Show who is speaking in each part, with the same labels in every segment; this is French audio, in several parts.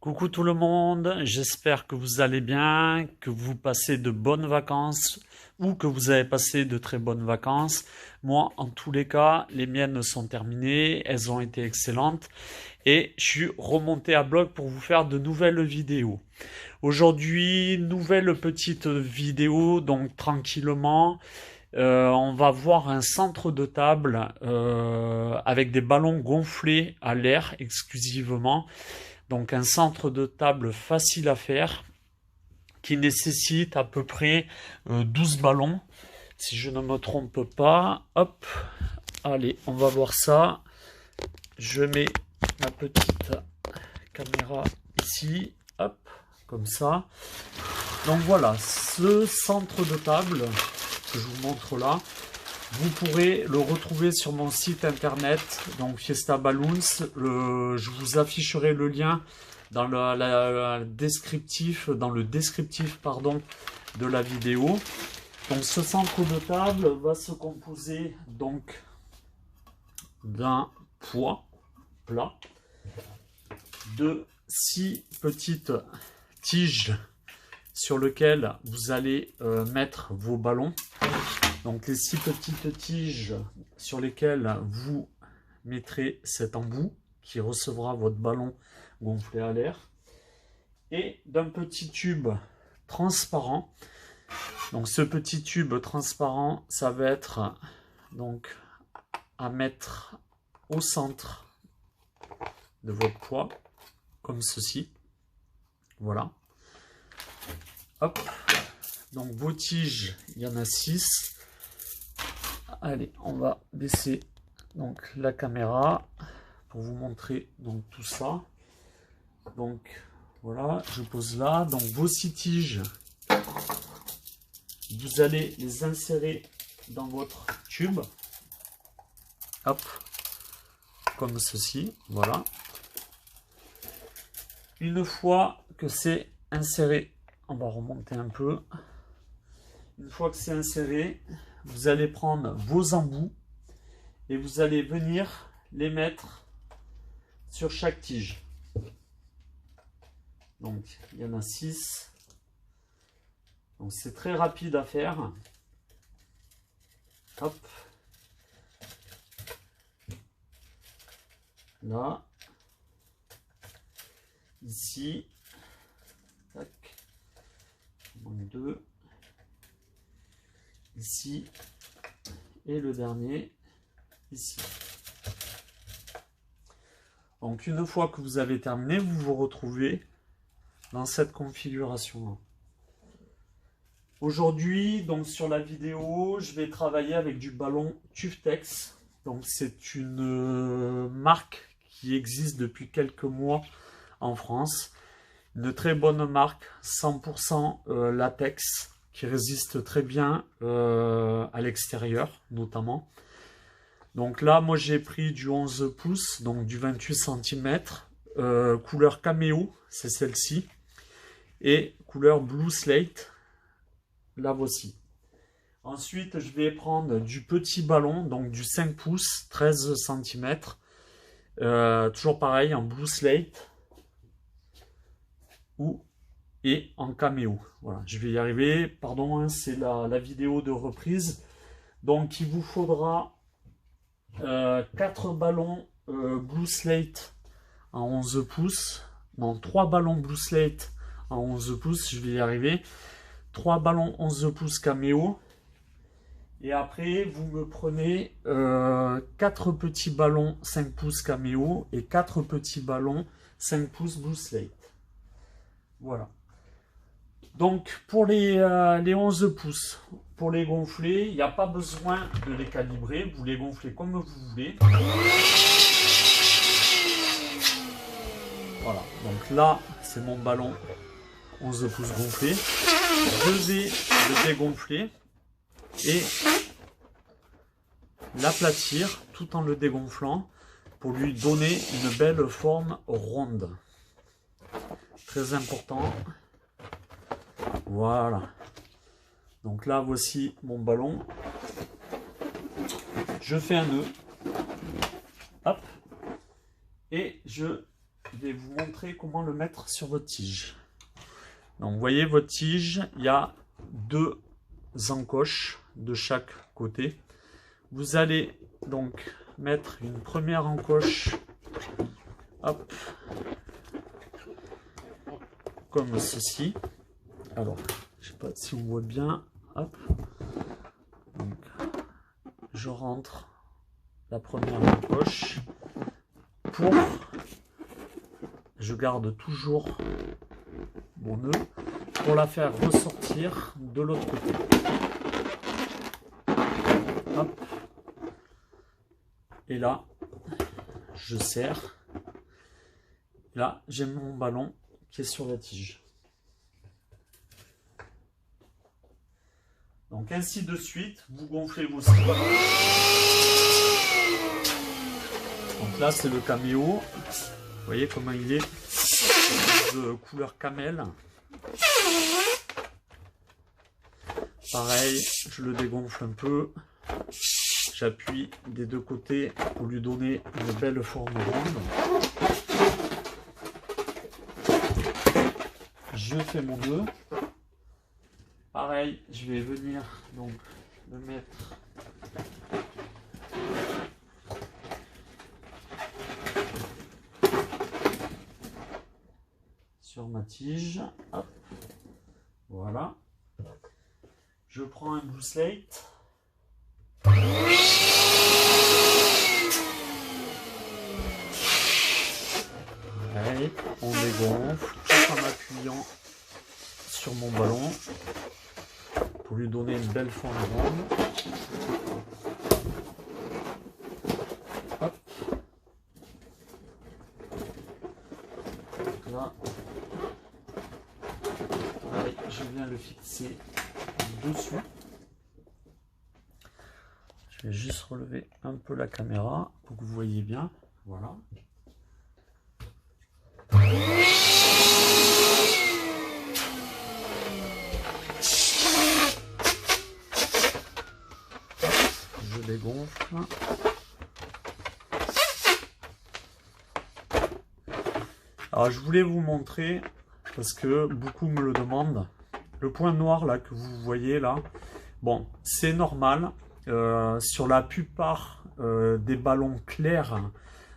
Speaker 1: Coucou tout le monde, j'espère que vous allez bien, que vous passez de bonnes vacances ou que vous avez passé de très bonnes vacances. Moi, en tous les cas, les miennes sont terminées, elles ont été excellentes et je suis remonté à bloc pour vous faire de nouvelles vidéos. Aujourd'hui, nouvelle petite vidéo, donc tranquillement. On va voir un centre de table avec des ballons gonflés à l'air exclusivement. Donc un centre de table facile à faire qui nécessite à peu près 12 ballons. Si je ne me trompe pas. Hop, allez, on va voir ça. Je mets ma petite caméra ici. Hop, comme ça. Donc voilà, ce centre de table que je vous montre là, vous pourrez le retrouver sur mon site internet, donc Fiesta Balloons. Je vous afficherai le lien dans le descriptif pardon, de la vidéo. Donc ce centre de table va se composer donc d'un poids plat, de 6 petites tiges sur lesquelles vous allez mettre vos ballons. Donc les 6 petites tiges sur lesquelles vous mettrez cet embout qui recevra votre ballon gonflé à l'air, et d'un petit tube transparent. Donc ce petit tube transparent, ça va être donc à mettre au centre de votre poids, comme ceci. Voilà. Hop. Donc vos tiges, il y en a 6. Allez, on va baisser donc la caméra pour vous montrer donc tout ça. Donc voilà, je pose là. Donc vos 6 tiges, vous allez les insérer dans votre tube. Hop, comme ceci. Voilà. Une fois que c'est inséré, on va remonter un peu. Une fois que c'est inséré, vous allez prendre vos embouts et vous allez venir les mettre sur chaque tige. Donc il y en a 6. Donc c'est très rapide à faire. Hop. Là. Ici. Tac. Donc 2. Ici. Et le dernier ici. Donc une fois que vous avez terminé, vous vous retrouvez dans cette configuration-là. Aujourd'hui, donc sur la vidéo, je vais travailler avec du ballon Tuftex. Donc c'est une marque qui existe depuis quelques mois en France. Une très bonne marque, 100% latex, qui résiste très bien à l'extérieur notamment. Donc là, moi j'ai pris du 11 pouces, donc du 28 cm, couleur caméo, c'est celle-ci, et couleur blue slate, la voici. Ensuite, je vais prendre du petit ballon, donc du 5 pouces, 13 cm, toujours pareil, en blue slate, et en caméo. Voilà, je vais y arriver, pardon, hein, c'est la vidéo de reprise. Donc il vous faudra 4 ballons blue slate en 11 pouces. Non, 3 ballons blue slate en 11 pouces, je vais y arriver. 3 ballons 11 pouces caméo. Et après, vous me prenez 4 petits ballons 5 pouces caméo et 4 petits ballons 5 pouces blue slate. Voilà. Donc, pour les 11 pouces, pour les gonfler, il n'y a pas besoin de les calibrer. Vous les gonflez comme vous voulez. Voilà. Donc là, c'est mon ballon 11 pouces gonflé. Je vais le dégonfler et l'aplatir tout en le dégonflant pour lui donner une belle forme ronde. Très important. Voilà. Donc là, voici mon ballon. Je fais un nœud. Hop. Et je vais vous montrer comment le mettre sur votre tige. Donc vous voyez votre tige, il y a 2 encoches de chaque côté. Vous allez donc mettre une première encoche, hop, comme ceci. Alors, je sais pas si on voit bien, hop. Donc, je rentre la première encoche pour, je garde toujours mon nœud pour la faire ressortir de l'autre côté. Hop. Et là, je serre. Là, j'ai mon ballon qui est sur la tige. Donc ainsi de suite, vous gonflez vos 6 ballons. Donc là, c'est le caméo. Vous voyez comment il est de couleur camel. Pareil, je le dégonfle un peu. J'appuie des 2 côtés pour lui donner une belle forme ronde. Je fais mon nœud. Pareil, je vais venir donc le mettre sur ma tige. Hop. Voilà. Je prends un blue slate. Pareil, on dégonfle tout en appuyant sur mon ballon pour lui donner une belle forme ronde. Hop. Donc là, pareil, je viens le fixer dessus. Je vais juste relever un peu la caméra pour que vous voyez bien. Voilà. Je dégonfle. Alors je voulais vous montrer, parce que beaucoup me le demandent, le point noir là que vous voyez là, bon c'est normal, sur la plupart des ballons clairs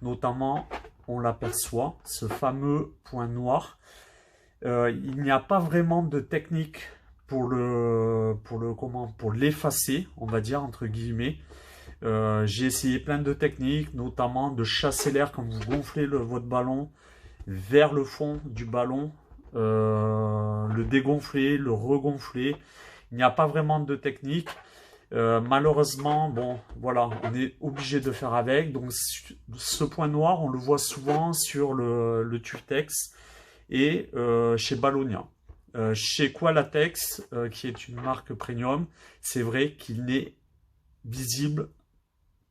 Speaker 1: notamment on l'aperçoit, ce fameux point noir. Il n'y a pas vraiment de technique pour l'effacer, on va dire entre guillemets. J'ai essayé plein de techniques, notamment de chasser l'air quand vous gonflez votre ballon vers le fond du ballon, le dégonfler, le regonfler. Il n'y a pas vraiment de technique. Malheureusement, bon, voilà, on est obligé de faire avec. Donc, ce point noir, on le voit souvent sur le Turtex et chez Ballonia. Chez Qualatex, qui est une marque premium, c'est vrai qu'il n'est visible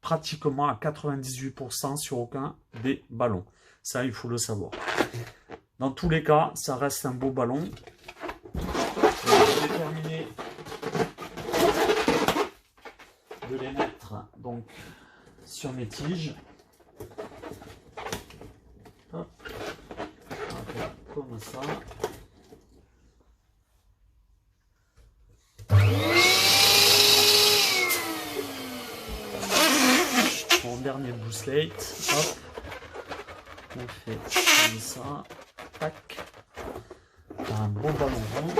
Speaker 1: pratiquement à 98% sur aucun des ballons. Ça, il faut le savoir. Dans tous les cas, ça reste un beau ballon. Je vais terminer de les mettre donc sur mes tiges. Hop. Voilà, comme ça. Mon dernier blue slate. Hop. On fait comme ça. Tac. Un bon ballon rond.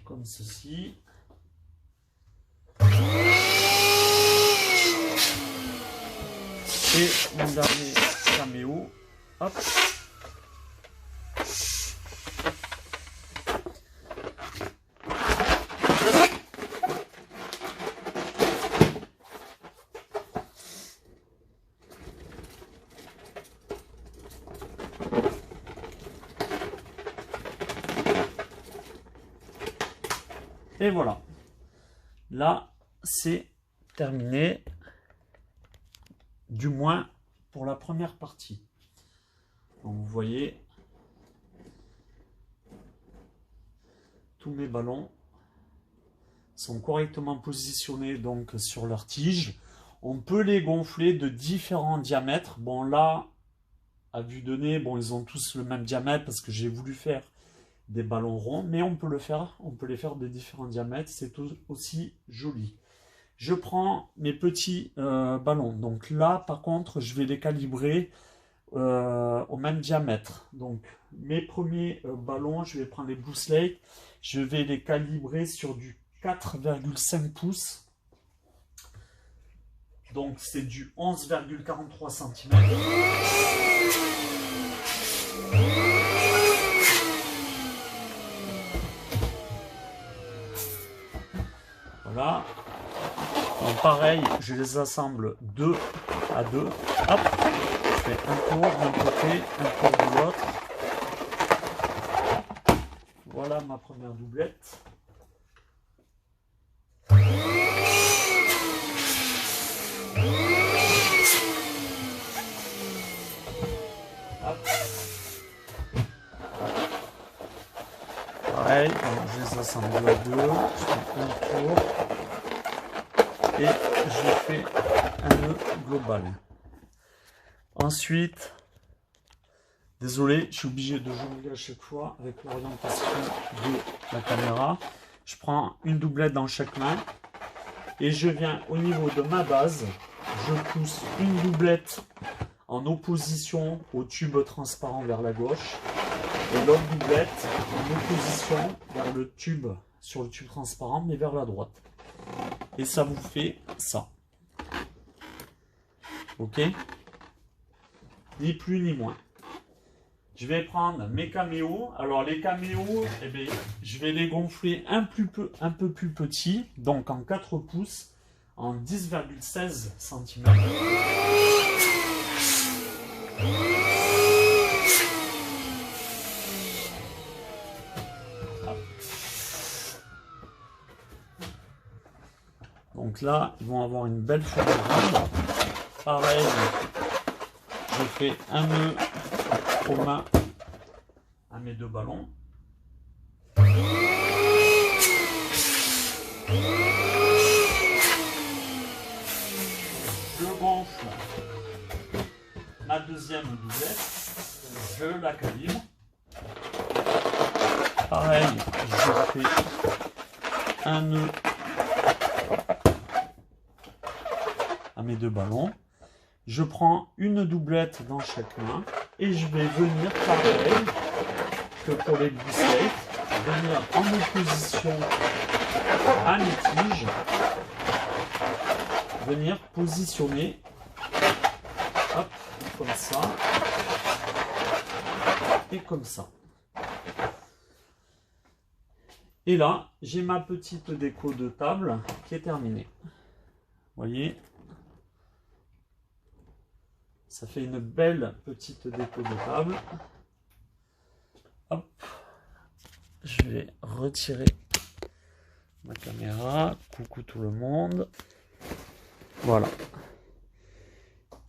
Speaker 1: Comme ceci. Et mon dernier caméo, hop. Et voilà. Là, c'est terminé. du moins pour la première partie. Donc vous voyez, tous mes ballons sont correctement positionnés donc sur leur tige. On peut les gonfler de différents diamètres. Bon là, à vue de nez, bon ils ont tous le même diamètre parce que j'ai voulu faire des ballons ronds, mais on peut les faire de différents diamètres, c'est aussi joli. Je prends mes petits ballons. Donc là, par contre, je vais les calibrer au même diamètre. Donc mes premiers ballons, je vais prendre les Blue Slate, je vais les calibrer sur du 4,5 pouces. Donc c'est du 11,43 cm. Voilà. Donc pareil, je les assemble 2 à 2. Hop, je fais un tour d'un côté, un tour de l'autre. Voilà ma première doublette. Hop. Pareil, donc je les assemble 2 à 2, je fais un tour et je fais un nœud global. Ensuite, désolé, je suis obligé de jongler à chaque fois avec l'orientation de la caméra. Je prends une doublette dans chaque main et je viens au niveau de ma base. Je pousse une doublette en opposition au tube transparent vers la gauche et l'autre doublette en opposition vers le tube, sur le tube transparent mais vers la droite. Et ça vous fait ça. Ok? Ni plus ni moins. Je vais prendre mes caméos. Alors les caméos, eh bien, je vais les gonfler un peu plus petits, donc en 4 pouces, en 10,16 cm. Donc là, ils vont avoir une belle forme ronde. Pareil, je fais un nœud commun à mes deux ballons. Je gonfle ma deuxième doublette, je la calibre. Pareil, je fais un nœud à mes deux ballons. Je prends une doublette dans chaque main et je vais venir, pareil que pour les Blue Slate, venir en opposition à mes tiges, venir positionner, hop, comme ça et comme ça. Et là, j'ai ma petite déco de table qui est terminée. Vous voyez, ça fait une belle petite déco de table. Hop, je vais retirer ma caméra. Coucou tout le monde. Voilà.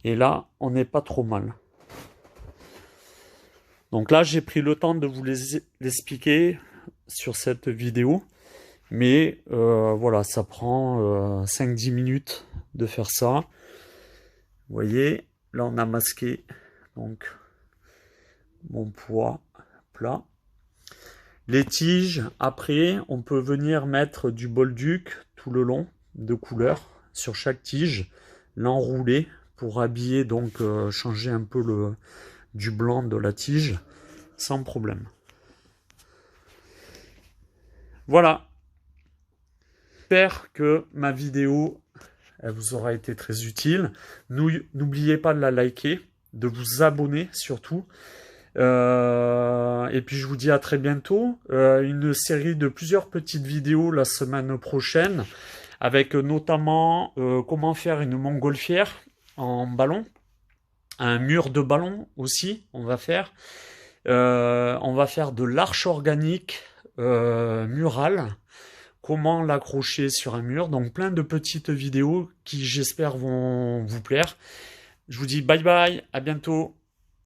Speaker 1: Et là, on n'est pas trop mal. Donc là, j'ai pris le temps de vous l'expliquer sur cette vidéo. Mais voilà, ça prend 5-10 minutes de faire ça. Vous voyez, là on a masqué donc mon poids plat. Les tiges, après, on peut venir mettre du bolduc tout le long de couleur sur chaque tige, l'enrouler pour habiller, donc changer un peu du blanc de la tige sans problème. Voilà. J'espère que ma vidéo elle vous aura été très utile. N'oubliez pas de la liker, de vous abonner surtout. Et puis je vous dis à très bientôt. Une série de plusieurs petites vidéos la semaine prochaine, avec notamment comment faire une montgolfière en ballon. Un mur de ballon aussi, on va faire. On va faire de l'arche organique murale. Comment l'accrocher sur un mur. Donc plein de petites vidéos qui j'espère vont vous plaire. Je vous dis bye bye, à bientôt.